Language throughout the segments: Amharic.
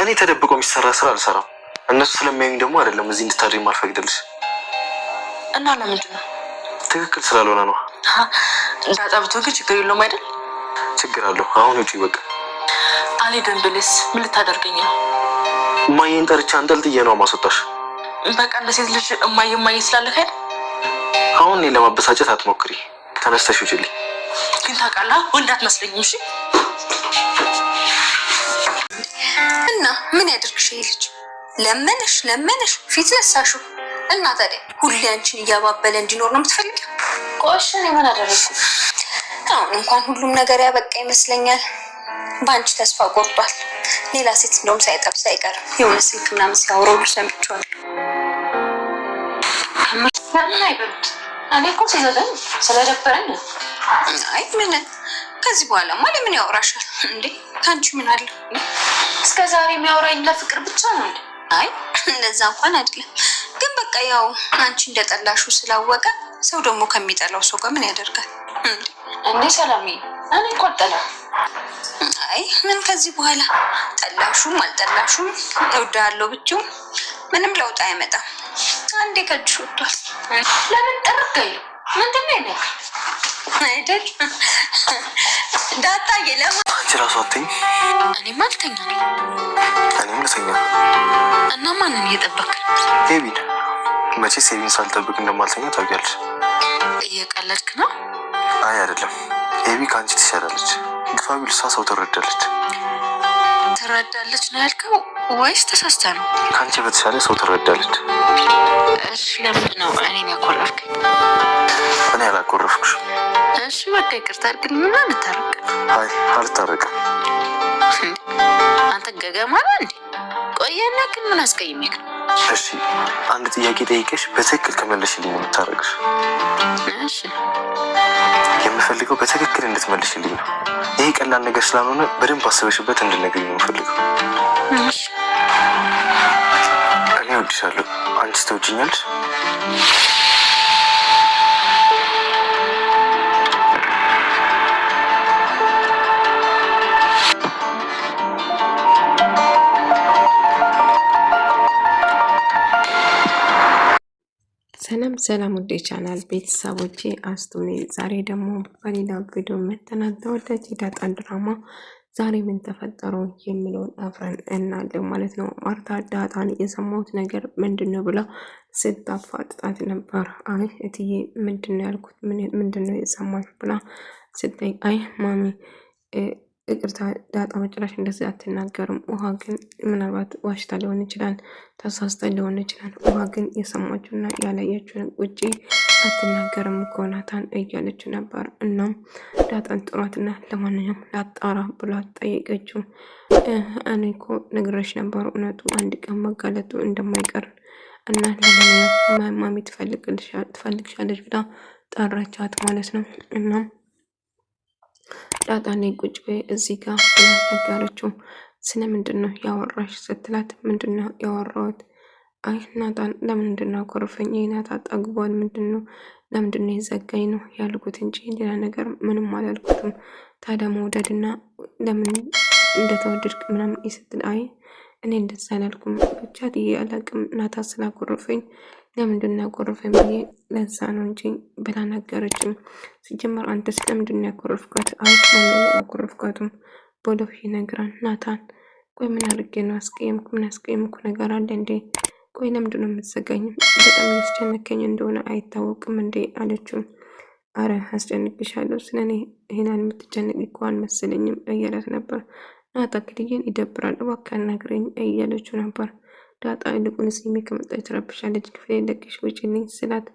እኔ ተደብቆ የሚሰራ ስራ አልሰራም። እነሱ ስለሚያዩኝ ደግሞ አይደለም እዚህ እንድታድሪ ማልፈቅድልሽ። እና ለምንድን ነው? ትክክል ስላልሆነ ነው። ዳጣ ብትሆን ግን ችግር የለውም አይደል? ችግር አለው። አሁን ውጪ በቃ። አልሄድም ብልስ ምን ልታደርገኝ ነው? እማዬን ጠርቻ አንጠልጥዬ ነው ማስወጣሽ። በቃ እንደ ሴት ልጅ እማዬ ስላለህ አይደል? አሁን እኔ ለማበሳጨት አትሞክሪ። ተነስተሽ ውጪልኝ። ግን ታውቃለህ ወንድ አትመስለኝም። እሺ እና ምን ያደርግሽ ይሄ ልጅ? ለመነሽ ፊት ነሳሹ እና ታዲያ ሁሌ አንቺን እያባበለ እንዲኖር ነው የምትፈልጊው? ቆሽን የምን አደረኩ? አሁን እንኳን ሁሉም ነገር ያበቃ ይመስለኛል። በአንቺ ተስፋ ቆርጧል። ሌላ ሴት እንደውም ሳይጠብስ አይቀርም። የሆነ ስልክ ምናምን ሲያወሩ ሰምቼዋለሁ። ምን አይበሉት? እኔ እኮ ሲዘገኝ ስለደበረኝ ነው። አይ ምን ከዚህ በኋላ ማለት ምን ያወራሻል እንዴ? ከአንቺ ምን አለ? እስከ ዛሬ የሚያወራኝ ለፍቅር ብቻ ነው እንዴ? አይ እንደዛ እንኳን አይደለም። ግን በቃ ያው አንቺ እንደጠላሹ ስላወቀ ሰው ደግሞ ከሚጠላው ሰው ጋር ምን ያደርጋል እንዴ? ሰላም እኔ እኮ አልጠላም። አይ ምን ከዚህ በኋላ ጠላሹም አልጠላሹም እወዳለሁ ብቻው ምንም ለውጥ አይመጣም። አንዴ ከእጅሽ ወጥቷል። ለምን ጠርቀኝ? ምንድን ነው ይሄ አይደል? ዳጣዬ ለምን አንቺ ራሱ አትይኝ? እኔማ አልተኛ ነው። እኔም ልተኛ። እና ማንን እየጠበክ? ዴቪድ። መቼ ሴቪን ሳልጠብቅ እንደማልተኛ ታውቂያለሽ። እየቀለድክ ነው? አይ አይደለም። ኤቢ ከአንቺ ትሻላለች። ድፋቢል እሷ ሰው ትረዳለች ነው ያልከው ወይስ ተሳስተ ነው? ከአንቺ በተሻለ ሰው ትረዳለች። እሺ ለምንድን ነው እኔን ያኮረፍከኝ? እኔ አላኮረፍኩሽ። እሺ በቃ ይቅርታ አድርግልኝ። ምን እንታረቅ? አይ አልታረቅም። አንተ ገገማ ነህ እንዴ? ቆየና ግን ምን አስቀይሜክ ነው? እሺ አንድ ጥያቄ ጠይቄሽ በትክክል ከመለሽልኝ ነው የምታረቅሽ። እሺ የምፈልገው በትክክል እንድትመልሽልኝ ነው። ይሄ ቀላል ነገር ስላልሆነ በደንብ አስበሽበት እንድትነግሪኝ ነው የምፈልገው። እሺ እኔ እወድሻለሁ። አንቺስ ትወጂኛለሽ? ሰላም ውዴ ቻናል ቤተሰቦቼ አስቱኔ ዛሬ ደግሞ በሌላ ቪዲዮ መተናል። ተወዳጅ ዳጣ ድራማ ዛሬ ምን ተፈጠረው የሚለውን አብረን እናያለን ማለት ነው። ማርታ ዳጣን የሰማሁት ነገር ምንድነው ብላ ስታፋጥጣት ነበር። አይ እትዬ ምንድነው ያልኩት ምንድነው የሰማሽ ብላ ስጠይቅ አይ ማሚ ይቅርታ ዳጣ መጨረሻ እንደዚህ አትናገርም። ውሃ ግን ምናልባት ዋሽታ ሊሆን ይችላል፣ ተሳስታ ሊሆን ይችላል። ውሃ ግን የሰማችውና ያላየችውን ውጪ አትናገርም እኮ ናታን እያለች ነበር። እናም ዳጣን ጥሯትና ለማንኛውም ላጣራ ብላ ጠየቀችው። እኔ እኮ ነግሬሽ ነበር እውነቱ አንድ ቀን መጋለጡ እንደማይቀር እና ለማንኛውም ማሚ ትፈልግሻለች ብላ ጠራቻት ማለት ነው። እናም ዳጣኔ ቁጭ በይ እዚህ ጋር ብላ ነገረችው። ስለ ምንድን ነው ያወራሽ ስትላት ምንድን ነው ያወራሁት? አይ ናታን ለምንድን ነው አኮረፈኝ? ናታ ጠግቧል። ምንድን ነው ለምንድን ነው የዘጋኝ ነው ያልኩት እንጂ ሌላ ነገር ምንም አላልኩትም። ታዲያ መውደድና ለምን እንደተወደድክ ምናምን ይስትል አይ እኔ እንደዛ አላልኩም ብቻ ትዬ አላቅም። ናታ ስላኮረፈኝ ለምንድን ነው ያኮረፈኝ ብዬ ለዛ ነው እንጂ ብላ ነገረችም። ሲጀመር አንተ ስለምንድን ነው ያኮረፍካት? አይ ማንን ያኮረፍካትም ቦሎፍ ይነግራል ናታን። ቆይ ምን አድርጌ ነው ምን አስቀየምኩ ነገር አለ እንዴ? ቆይ ለምንድን ነው የምትዘጋኝ? በጣም ያስጨነቀኝ እንደሆነ አይታወቅም እንዴ አለችው። አረ አስጨንቅሻለሁ ስለኔ ይሄናል የምትጨነቅ እኮ አልመሰለኝም እያላት ነበር። ናታ ክልዬን ይደብራል እባክህ ነግረኝ እያለችው ነበር። ዳጣ ይልቁንስ ከመጣች ትረብሻለች፣ ክፍሌ ለቀሽ ውጪልኝ ስላት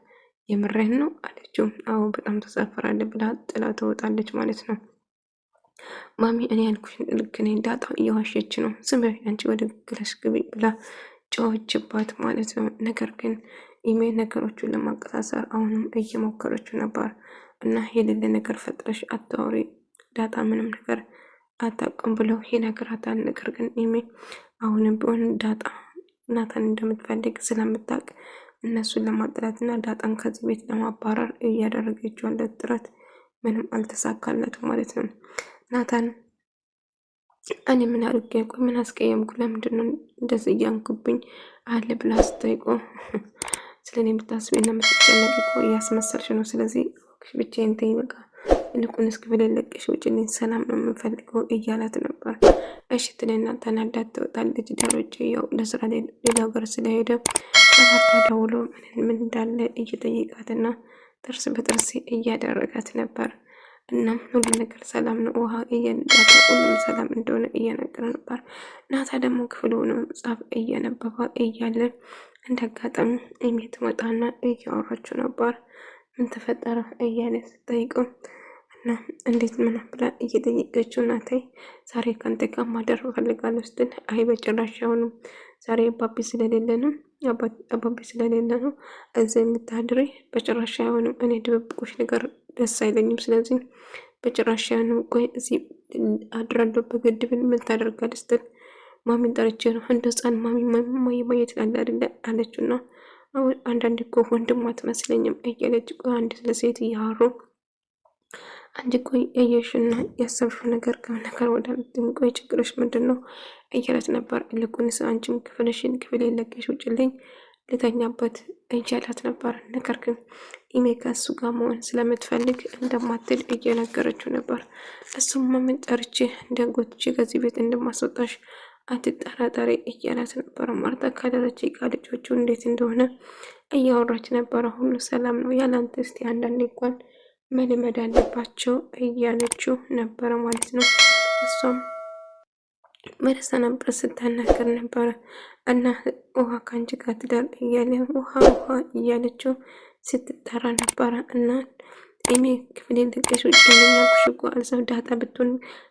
የምሬን ነው አለችው። አዎ በጣም ተሳፈራለች ብላ ጥላ ትወጣለች ማለት ነው። ማሚ እኔ ያልኩሽ ልክ ነኝ፣ ዳጣ እየዋሸች ነው፣ ዝም በይ አንቺ ወደ ግለሽ ግቢ ብላ ጮኸችባት ማለት ነው። ነገር ግን ኢሜል ነገሮቹን ለማቀሳሰር አሁንም እየሞከረችው ነበር። እና የሌለ ነገር ፈጥረሽ አታወሪ ዳጣ ምንም ነገር አታውቅም ብለው ይነግራታል። ነገር ግን ኢሜል አሁንም ቢሆን ዳጣ ናታን እንደምትፈልግ ስለምታውቅ እነሱን ለማጥላት እና ዳጣን ከዚህ ቤት ለማባረር እያደረገችው ያለ ጥረት ምንም አልተሳካለትም ማለት ነው። ናታን እኔ ምን አድርጌ ቆይ ምን አስቀየምኩ? ለምንድን ነው እንደዚህ እያንኩብኝ አለ ብላ ስጠይቆ ስለ እኔ የምታስቢና የምትጨነቂ እኮ እያስመሰልሽ ነው። ስለዚህ ብቻዬን ተይኝ በቃ ይልቁንስ ክፍል ለቀሽ ውጭልኝ፣ ሰላም ነው የምፈልገው እያላት ነበር። እሺ ትልና ተናዳት ትወጣለች። ዳሮቼ ያው ለስራ ሌላ ሀገር ስለሄደ ለማርታ ደውሎ ምን እንዳለ እየጠየቃትና ጥርስ በጥርስ እያደረጋት ነበር። እናም ሁሉ ነገር ሰላም ነው፣ ውሃ እየነዳተ ሁሉም ሰላም እንደሆነ እየነገረ ነበር። ናታ ደግሞ ክፍል ሆኖ መጽሐፍ እየነበባ እያለ እንደ አጋጣሚ ኢሜ ትመጣና እያወራችው ነበር። ምን ተፈጠረ እያለ ስጠይቀው እና እንዴት ምን ብላ እየጠየቀችው ናታይ ዛሬ ከአንተ ጋር ማደር እፈልጋለሁ ስትል አይ በጭራሽ አይሆንም፣ ዛሬ አባቢ ስለሌለ ነው አባቢ ስለሌለ ነው እዚህ የምታድሪ፣ በጭራሽ አይሆንም። እኔ ድብብቆሽ ነገር ደስ አይለኝም፣ ስለዚህ በጭራሽ አይሆንም። ቆይ እዚህ አድራለሁ በግድብን ምን ታደርጋለህ ስትል ማሚን ጠርቼ ነው እንደ ህፃን ማሚ ማየት ላለ አይደለ አለችውና አንዳንድ እኮ ወንድም አትመስለኝም እያለች አንድ ስለ ሴት እያወሩ አንድ ቆይ ያየሽና ያሰብሽው ነገር ከነገር ወደ ቆይ ችግርሽ ምንድን ነው እያለች ነበር። ይልቁንስ አንቺም ክፍል የለቀሽ ውጭልኝ ልተኛበት እያላት ነበር። ነገር ግን ኢሜ ከእሱ ጋር መሆን ስለምትፈልግ እንደማትል እየነገረችው ነበር። እሱም ማምን ጠርቼ እንደጎትቼ ከዚህ ቤት እንደማስወጣሽ አትጠራጠሪ እያላት ነበረ። ማርታ ካደረች ጋር ልጆቹ እንዴት እንደሆነ እያወራች ነበረ። ሁሉ ሰላም ነው ያላንተ እስቲ አንዳንዴ እንኳን መልመድ አለባቸው እያለችው ነበረ ማለት ነው። እሷም መለሰ ነበር ስታናገር ነበረ እና ውሃ ከአንቺ ጋር ትዳር እያለ ውሃ እያለችው ስትጠራ ነበረ እና እኔ ክፍሌን ልቀሽ ውጭ የሚያኩሽ እኮ አልሰው ዳታ ብትሆን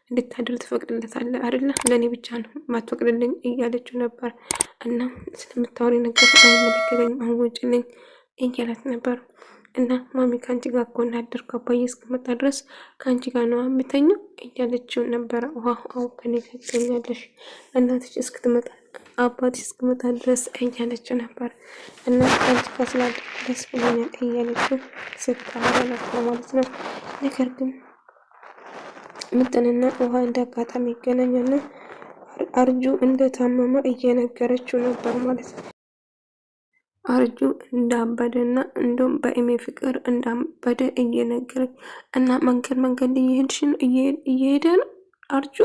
እንድታድር ትፈቅድለታለህ አይደለ? ለእኔ ብቻ ነው ማትፈቅድልኝ እያለችው ነበር። እና ስለምታወሪ ነገር አይመለከተኝም አሁን ውጭልኝ እያላት ነበር። እና ማሚ ከአንቺ ጋር እኮ እናደርኩ አባዬ እስከመጣ ድረስ ከአንቺ ጋር ነው የምተኛው እያለችው ነበረ። አዎ ከኔ ጋር ትተኛለሽ እናትሽ እስክትመጣ አባትሽ እስክመጣ ድረስ እያለችው ነበር። እና ከአንቺ ጋር ስላደርኩ ደስ ብሎኛል እያለችው ስታወራ ነበር ማለት ነው። ነገር ግን ምጥንና ውሃ እንደ አጋጣሚ ይገናኛልና አርጁ እንደታመመ እየነገረችው ነበር ማለት ነው። አርጁ እንዳበደና እንደውም በኢሜ ፍቅር እንዳበደ እየነገረች እና መንገድ እየሄድሽ ነው እየሄደ ነው አርጁ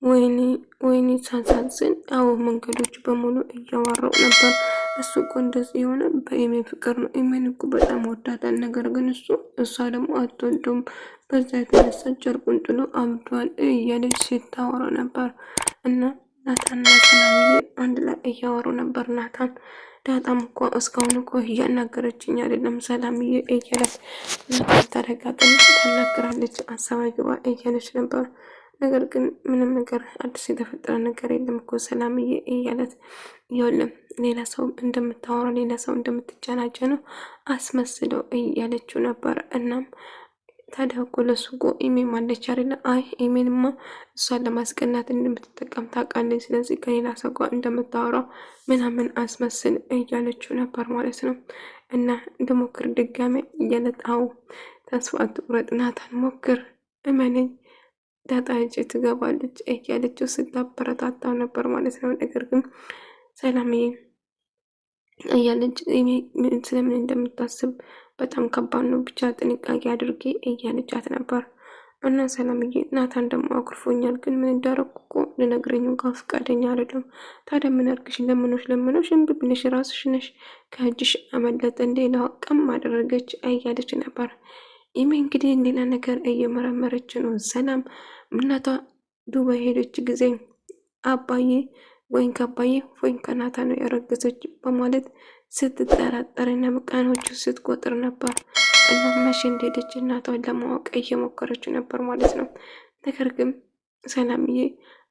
ወይኔ ሳሳዝን። አዎ መንገዶች በሙሉ እያወራው ነበር። እሱ እኮ እንደዚህ የሆነ በኢሜ ፍቅር ነው። ኢሜን እኮ በጣም ወዳታል። ነገር ግን እሷ ደግሞ አትወደውም። በዛ የተነሳ ጨርቁን ጥሎ አብዷል እያለች ሲታወራ ነበር። እና ናታንና ሰላምዬ አንድ ላይ እያወሩ ነበር። ናታን ዳጣም እኮ እስካሁን እኮ እያናገረችኝ አይደለም ሰላምዬ እያለት ናታን ተረጋግን ታናግራለች አሳባ ግባ እያለች ነበር። ነገር ግን ምንም ነገር አዲስ የተፈጠረ ነገር የለም እኮ ሰላምዬ እያለት ይኸውልህ ሌላ ሰው እንደምታወራ ሌላ ሰው እንደምትጨናጨ ነው አስመስለው እያለችው ነበር። እናም ታዲያ እኮ ለሱ እኮ ኢሜም አለች አይደለ? አይ ኢሜንማ እሷን ለማስቀናት እንደምትጠቀም ታውቃለች። ስለዚህ ከሌላ ሰው ጋር እንደምታወራው ምናምን አስመስል እያለችው ነበር ማለት ነው። እና እንደሞክር ድጋሜ እያለት አዎ ተስፋ አትቁረጥ ናታን ሞክር እመነኝ ዳጣ እጅ ትገባለች እያለችው ስታበረታታው ነበር ማለት ነው። ነገር ግን ሰላምዬ እያለች ስለምን እንደምታስብ በጣም ከባድ ነው፣ ብቻ ጥንቃቄ አድርጌ እያለቻት ነበር። እና ሰላምዬ ናታን ደግሞ አኩርፎኛል፣ ግን ምን እንዳረኩ እኮ ልነግረኝ እንኳን ፈቃደኛ አይደለም። ታዲያ ምን አድርግሽ? ለምኖሽ እምቢ ብለሽ ራስሽ ነሽ ከእጅሽ አመለጠ እንዴ ለዋቀም አደረገች እያለች ነበር። ይህ እንግዲህ ሌላ ነገር እየመረመረች ነው። ሰላም እናቷ ዱባይ ሄደች ጊዜ አባዬ ወይን ከአባዬ ወይን ከናታ ነው ያረገዘች በማለት ስትጠራጠርና መቃኖቹ ስትቆጥር ነበር። እና መቼ እንደሄደች እናቷን ለማወቅ እየሞከረች ነበር ማለት ነው። ነገር ግን ሰላምዬ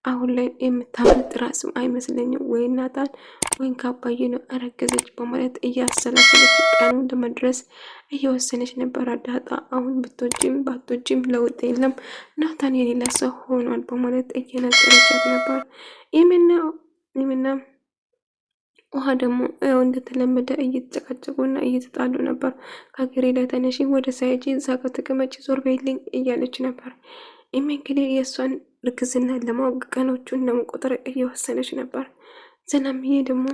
አሁን ላይ የምታመልጥ ራስም አይመስለኝም። ወይ ናታን ወይን ከአባዬ ነው አረገዘች በማለት እያሰላሰለች ቀኑ ለመድረስ እየወሰነች ነበር። ዳጣ አሁን ብትወጂም ባትወጂም ለውጥ የለም ናታን የሌላ ሰው ሆኗል በማለት እየነገረቻት ነበር። ይህምና ውሃ ደግሞ ያው እንደተለመደ እየተጨቃጨቁና እየተጣሉ ነበር። ከግሬ ላይ ተነሺ ወደ ሳይጂ እዛ ጋር ተቀመጪ ዞር በይልኝ እያለች ነበር። ይህም እንግዲህ የእሷን እርግዝና ለማወቅ ቀኖቹን ለመቆጠር እየወሰነች ነበር። ሰላምዬ ደግሞ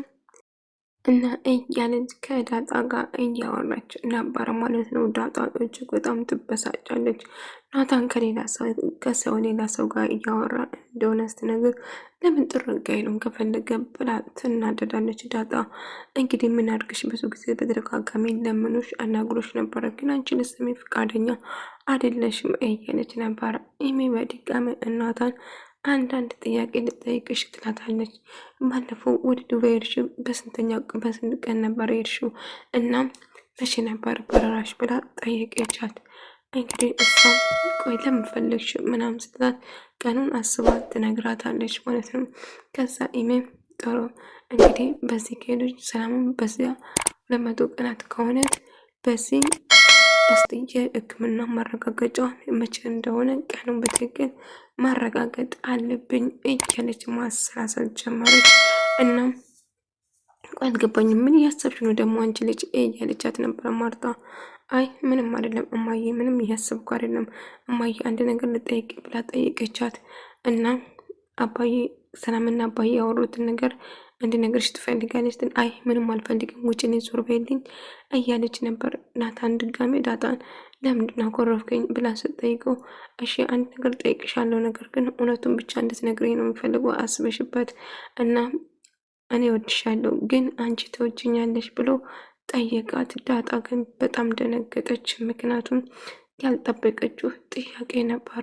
እና እያለች ከዳጣ ጋር እያወራች ነበር ማለት ነው። ዳጣ እጅግ በጣም ትበሳጫለች። ናታን ከሰው ሌላ ሰው ጋር እያወራ እንደሆነ ስትነግር ለምን ጥርግ አይሉም ከፈለገ ብላ ትናደዳለች። ዳጣ እንግዲህ ምን አድርግሽ፣ ብዙ ጊዜ በተደጋጋሚ ለምኖሽ አናግሮሽ ነበረ፣ ግን አንቺ ልትሰሚ ፈቃደኛ አይደለሽም እያለች ነበረ። ኢሜ በድጋሚ እናታን አንዳንድ ጥያቄ ልጠይቅሽ ትላታለች። ባለፈው ወደ ዱባይ ሄድሽው በስንት ቀን ነበር ሄድሽው? እናም መቼ ነበር በረራሽ ብላ ጠየቀቻት። እንግዲህ እሷም ቆይ ለምን ፈለግሽ ምናምን ስትላት ቀኑን አስባ ትነግራታለች ማለት ነው። ከዛ ኢሜም ጥሩ እንግዲህ በዚህ ከሄዶች ሰላምም በዚያ 200 ቀናት ከሆነ በዚህ እስቲ የሕክምና ማረጋገጫውን መቼ እንደሆነ ቀኑን በትክክል ማረጋገጥ አለብኝ እያለች ማሰላሰል ጀመረች። እናም ቆይ አልገባኝም፣ ምን እያሰብሽ ነው ደግሞ አንቺ ልጅ እያለቻት ነበረ ማርታ። አይ ምንም አይደለም እማዬ፣ ምንም እያሰብኩ አይደለም እማዬ፣ አንድ ነገር ልጠይቅ ብላ ጠይቀቻት። እና አባዬ ሰላምና አባዬ ያወሩትን ነገር እንድነግርሽ ትፈልጋለች። አይ ምንም አልፈልግም፣ ውጭ እኔ ዞር በይልኝ እያለች ነበር። ናታን ድጋሜ ዳጣን ለምንድን ነው አኮረፍከኝ ብላ ስትጠይቀው እሺ አንድ ነገር ጠይቅሻለሁ፣ ነገር ግን እውነቱን ብቻ እንድትነግረኝ ነው የምፈልገው፣ አስበሽበት እና እኔ ወድሻለሁ ግን አንቺ ተወጅኛለሽ ብሎ ጠየቃት። ዳጣ ግን በጣም ደነገጠች፣ ምክንያቱም ያልጠበቀችው ጥያቄ ነበር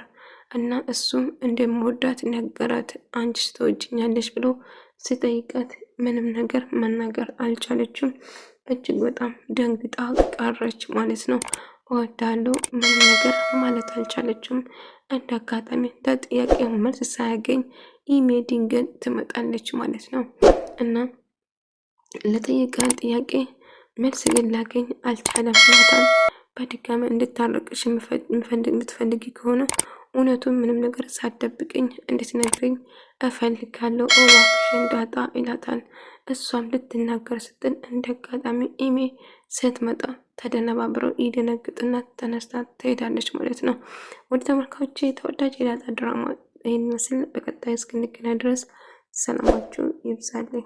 እና እሱም እንደምወዳት ነገራት። አንቺ ተወጅኛለሽ ብሎ ሲጠይቃት ምንም ነገር መናገር አልቻለችም። እጅግ በጣም ደንግጣ ቀረች ማለት ነው። እወዳለሁ ምንም ነገር ማለት አልቻለችም። እንደ አጋጣሚ ለጥያቄው መልስ ሳያገኝ ኢሜ ድንገት ትመጣለች ማለት ነው። እና ለጠየቀን ጥያቄ መልስ ግን ላገኝ አልቻለም። ናታን በድጋሚ እንድታረቅሽ የምትፈልጊ ከሆነ እውነቱን ምንም ነገር ሳትደብቅኝ እንድትነግረኝ እፈልጋለሁ እባክሽን ዳጣ ይላታል። እሷም ልትናገር ስትል እንደ አጋጣሚ ኢሜ ስትመጣ ተደነባብረው ይደነግጥና ተነስታ ትሄዳለች ማለት ነው። ወደ ተመልካቾቼ ተወዳጅ የዳጣ ድራማ ይህን ምስል በቀጣይ እስክንገናኝ ድረስ ሰላማችሁ ይብዛልኝ።